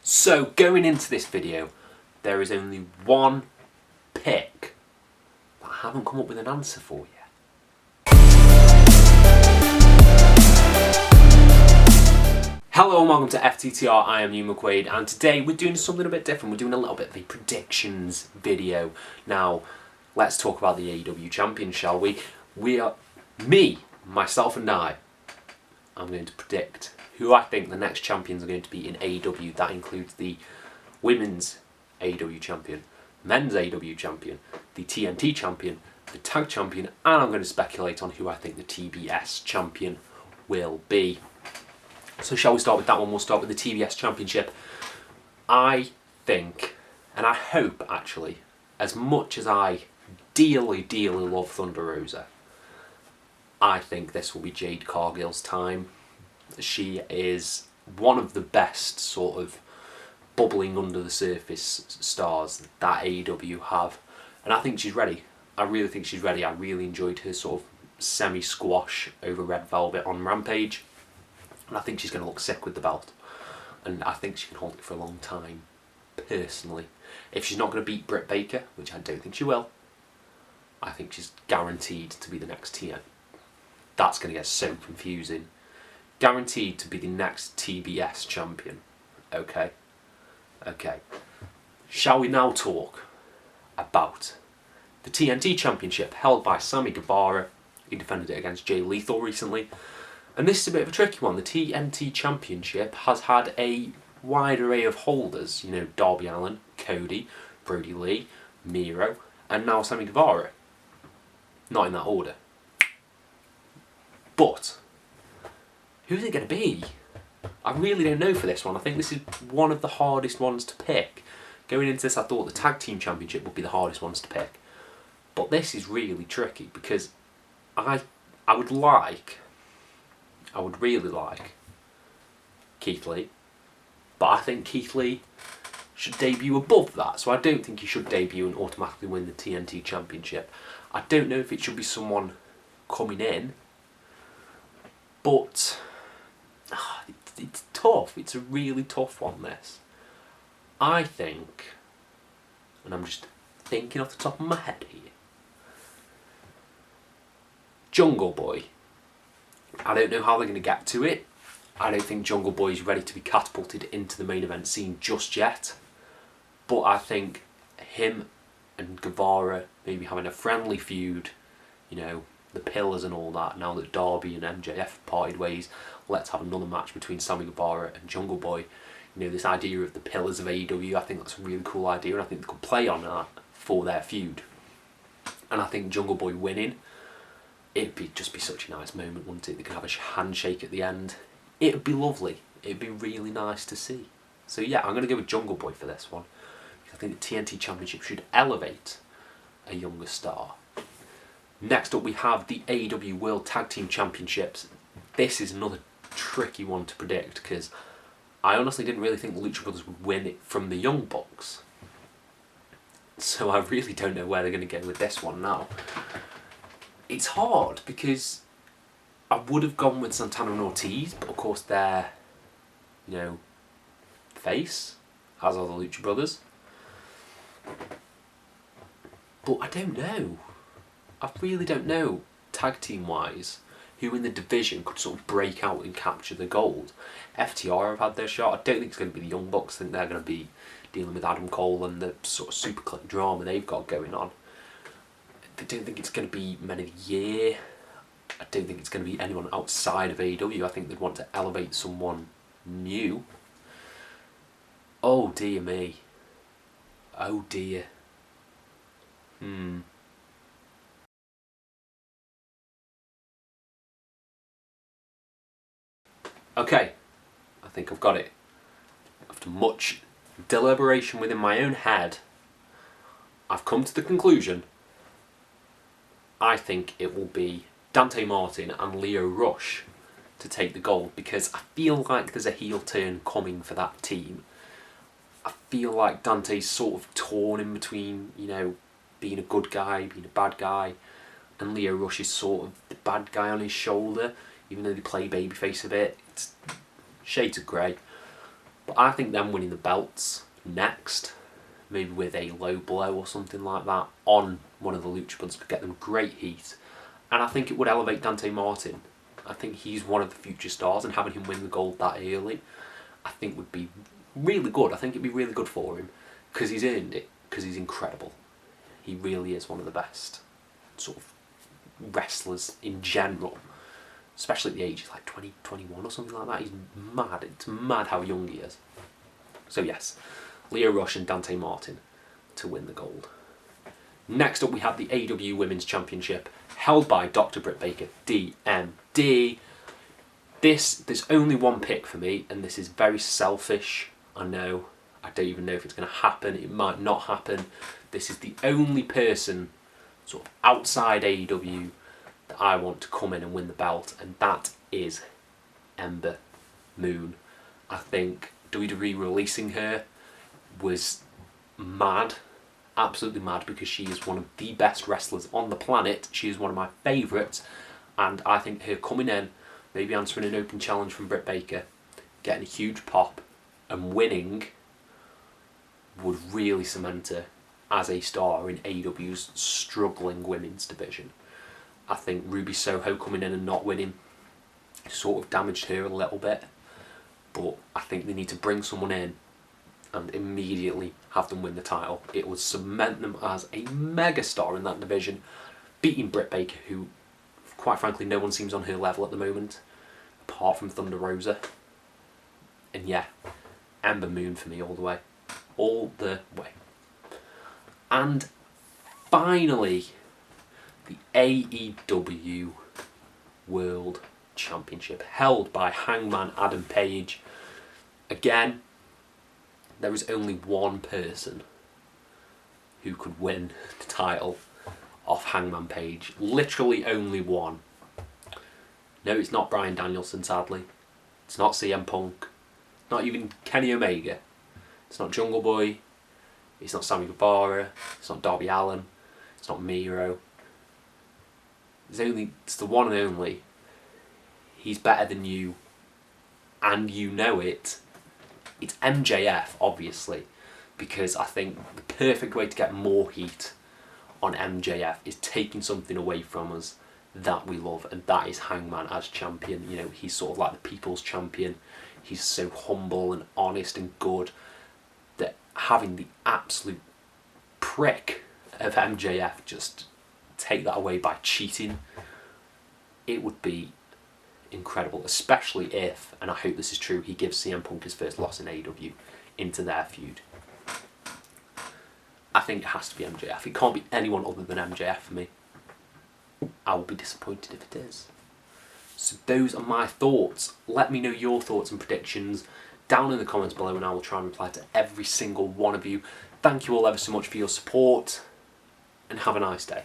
So going into this video, there is only one pick that I haven't come up with an answer for yet. Hello and welcome to FTTR, I am Hugh McQuaid, and today we're doing something a bit different. We're doing a little bit of a predictions video. Now, let's talk about the AEW champion, shall we? Myself and I'm going to predict who I think the next champions are going to be in AEW. That includes the women's AEW champion, men's AEW champion, the TNT champion, the tag champion, and I'm going to speculate on who I think the TBS champion will be. So shall we start with that one? We'll start with the TBS Championship. I think, and I hope actually, as much as I dearly love Thunder Rosa, I think this will be Jade Cargill's time. She is one of the best sort of bubbling under the surface stars that AEW have. And I think she's ready. I really think she's ready. I really enjoyed her sort of semi-squash over Red Velvet on Rampage. And I think she's going to look sick with the belt. And I think she can hold it for a long time, personally. If she's not going to beat Britt Baker, which I don't think she will, I think she's guaranteed to be the next TN. That's going to get so confusing. Guaranteed to be the next TBS champion. Okay. Shall we now talk about the TNT Championship held by Sami Guevara? He defended it against Jay Lethal recently. And this is a bit of a tricky one. The TNT Championship has had a wide array of holders. You know, Darby Allin, Cody, Brody Lee, Miro, and now Sami Guevara. Not in that order. But who's it going to be? I really don't know for this one. I think this is one of the hardest ones to pick. Going into this, I thought the Tag Team Championship would be the hardest ones to pick. But this is really tricky because I would really like Keith Lee. But I think Keith Lee should debut above that. So I don't think he should debut and automatically win the TNT Championship. I don't know if it should be someone coming in. But it's tough. It's a really tough one, this. I think, and I'm just thinking off the top of my head here, Jungle Boy. I don't know how they're going to get to it. I don't think Jungle Boy is ready to be catapulted into the main event scene just yet. But I think him and Guevara maybe having a friendly feud, you know, the Pillars and all that, now that Darby and MJF have parted ways, let's have another match between Sami Guevara and Jungle Boy. You know, this idea of the Pillars of AEW, I think that's a really cool idea, and I think they could play on that for their feud. And I think Jungle Boy winning, it'd just be such a nice moment, wouldn't it? They could have a handshake at the end. It'd be lovely. It'd be really nice to see. So yeah, I'm going to go with Jungle Boy for this one. I think the TNT Championship should elevate a younger star. Next up we have the AEW World Tag Team Championships. This is another tricky one to predict because I honestly didn't really think the Lucha Brothers would win it from the Young Bucks. So I really don't know where they're going to go with this one now. It's hard because I would have gone with Santana and Ortiz, but of course they're, you know, face, as are the Lucha Brothers. But I don't know. I really don't know, tag team wise, who in the division could sort of break out and capture the gold. FTR have had their shot. I don't think it's going to be the Young Bucks. I think they're going to be dealing with Adam Cole and the sort of super click drama they've got going on. I don't think it's going to be Men of the Year. I don't think it's going to be anyone outside of AEW. I think they'd want to elevate someone new. Oh dear me. Oh dear. Okay, I think I've got it. After much deliberation within my own head, I've come to the conclusion I think it will be Dante Martin and Leo Rush to take the gold because I feel like there's a heel turn coming for that team. I feel like Dante's sort of torn in between, you know, being a good guy, being a bad guy, and Leo Rush is sort of the bad guy on his shoulder, even though they play babyface a bit. It's shades of grey. But I think them winning the belts next, maybe with a low blow or something like that, on one of the Lucha Brothers could get them great heat. And I think it would elevate Dante Martin. I think he's one of the future stars, and having him win the gold that early, I think would be really good. I think it'd be really good for him, because he's earned it, because he's incredible. He really is one of the best sort of wrestlers in general, especially at the age, he's like 20, 21 or something like that. He's mad. It's mad how young he is. So yes, Lio Rush and Dante Martin to win the gold. Next up we have the AEW Women's Championship, held by Dr. Britt Baker, DMD. There's only one pick for me, and this is very selfish. I know. I don't even know if it's going to happen. It might not happen. This is the only person sort of outside AEW that I want to come in and win the belt, and that is Ember Moon. I think WWE releasing her was mad, absolutely mad, because she is one of the best wrestlers on the planet. She is one of my favourites, and I think her coming in, maybe answering an open challenge from Britt Baker, getting a huge pop and winning would really cement her as a star in AEW's struggling women's division. I think Ruby Soho coming in and not winning sort of damaged her a little bit, but I think they need to bring someone in and immediately have them win the title. It would cement them as a megastar in that division, beating Britt Baker, who, quite frankly, no one seems on her level at the moment, apart from Thunder Rosa. And yeah, Ember Moon for me all the way. All the way. And finally, the AEW World Championship, held by Hangman Adam Page. Again, there is only one person who could win the title off Hangman Page. Literally only one. No, it's not Bryan Danielson, sadly. It's not CM Punk. Not even Kenny Omega. It's not Jungle Boy. It's not Sami Guevara. It's not Darby Allin. It's not Miro. It's the one and only. He's better than you, and you know it. It's MJF, obviously, because I think the perfect way to get more heat on MJF is taking something away from us that we love, and that is Hangman as champion. You know, he's sort of like the people's champion. He's so humble and honest and good that having the absolute prick of MJF just take that away by cheating, it would be incredible, especially if, and I hope this is true, he gives CM Punk his first loss in AEW into their feud. I think it has to be MJF. It can't be anyone other than MJF for me. I will be disappointed if it is. So those are my thoughts. Let me know your thoughts and predictions down in the comments below, and I will try and reply to every single one of you. Thank you all ever so much for your support, and have a nice day.